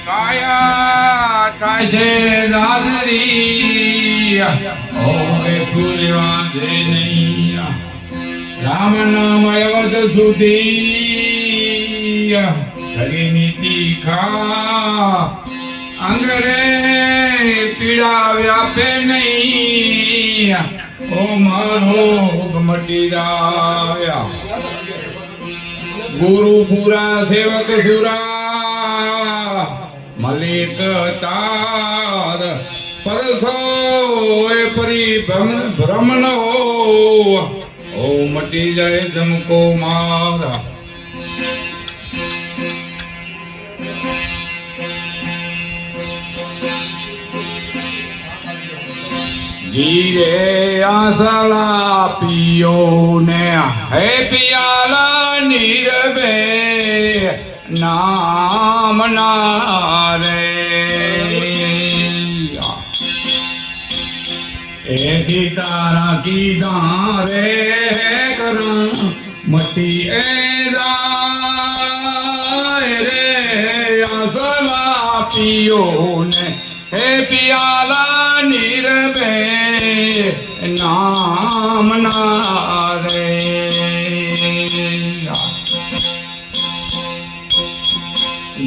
કાયા થાય છે દાદરી ઓમે ફૂલવા છે નહીં રામ નામ અવધ સુધી હરિની તીખા અંગરે પીડા વ્યાપે નહીં ઓ મારો મટી જાય ગુરુ પૂરા સેવક સુરા મલિક તાર પરસો એ પરી ભ્રમનો ઓ મટી જાય ધમકો મારા જીરે આસલા પિયો ને હે પિયાલા નીરવે નામ નારે એથી તારા કીધા રે કરું મટી એ રે આસલા પિયો ને હે પિયાલા નીરવે નામ નારે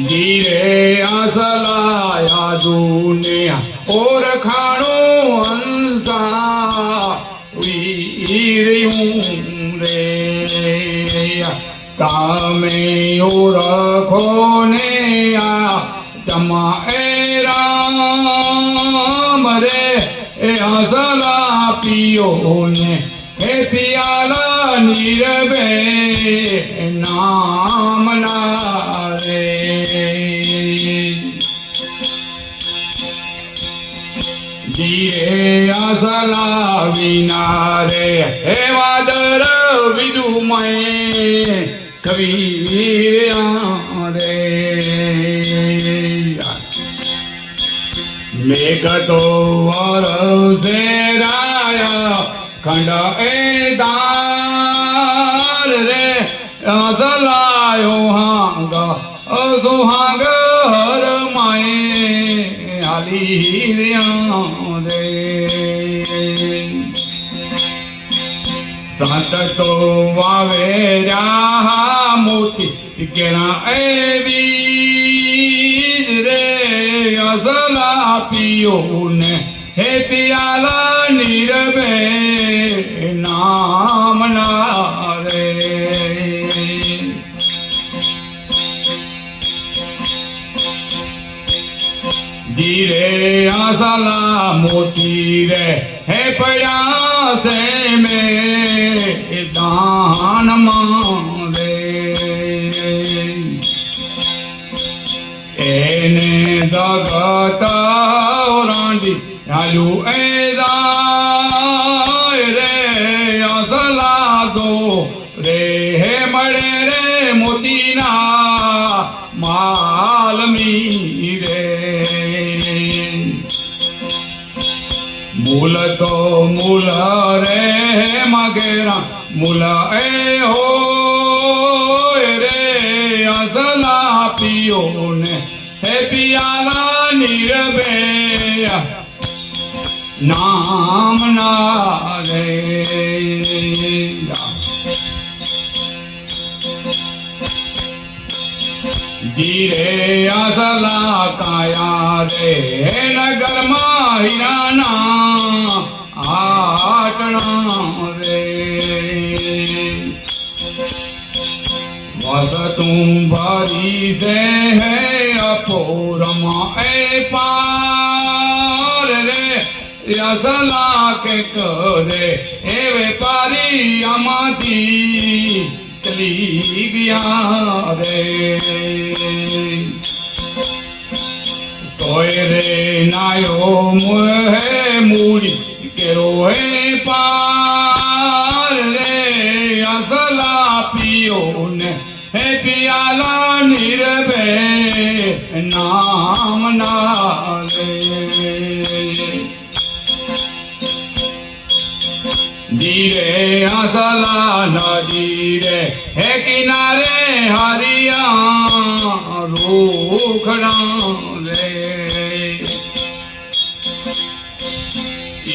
જીરે આસલાયા દુનિયા ઓર ખાણો હંસા વીર્યું રે તમે ઓરખો ને આ ચમા એ રામ રે એ આસલા પિયો ને હે પિયાલા નીરવે નામ નારે જીરે આસલા વિના રે હે વાદર વિદુમય કવિ રે મેઘ તો વરસે રાય ખંડ એ દાર રે અસલાયો હાંગ સુહાંગ હર માએ હાલી રે સંત તો વાવે રા મોતી કેણા એ બીજ રે અસલા પિયો ને હે પિયાલા નીરવે નામ નારે જીરે આસલા મોતી રે હે પડ્યા સે મેં દાન મારે એને જગત રાંડી આલુ એ રે અસલા દો રે હે મળે રે મોતીના માલમી રે મૂલ તો મૂલ રે મગેરા મૂલ એ હો રે અસલા પિયો ને હે પિયાલા નીરવે નામ નારે જીરે આસલા કાયા રે નગરમાં હીરાના આટણા રે વસ તું ભરી સે હે અપોરમાં એ પાર રે અસલા કે કરે એ વેપારી આમાંથી ચલી ગયા રે તોય રે નાયો મોહે મૂડી કેરો હે પાર રે અસલા પિયો ને હે પિયાલા નીરવે નામ નારે જીરે આસલા નદી રે હે इनारे हरिया रोखड़ा रे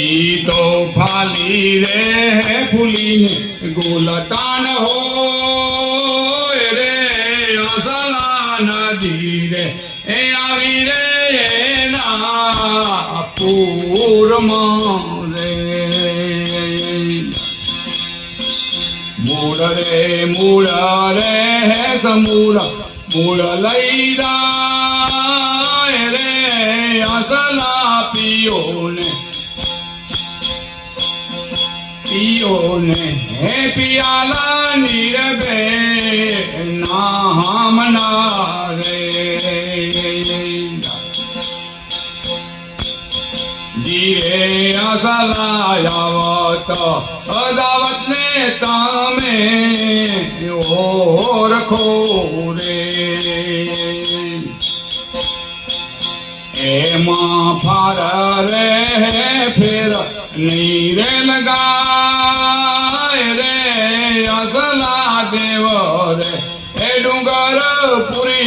ई तो फाली रे फूली ने गुलतान हो रे असला नदी रे ए आवी रे ना पूरमा रे मूड़ रे समूड़ मूड़ लईदा रे असला पियो ने पियाला नीरबे नामना रे जीरे असला यावत अदावत ने तामे और खोरे एमा फार रे फिर नीरे लगा रे असला देव रे ए डूंगर पुरी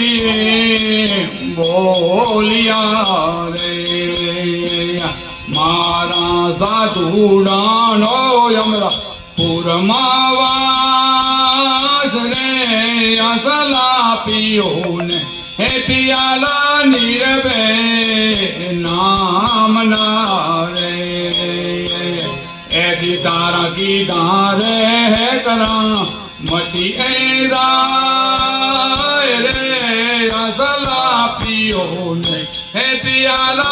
बोलिया रे मारा साधुडानो यमरा पुरमावास रे असला पियो ने हे पियाला नीरबे नाम नारे ऐसी तारा की दारे है करा मटी रे असला पियो ने हे पियाला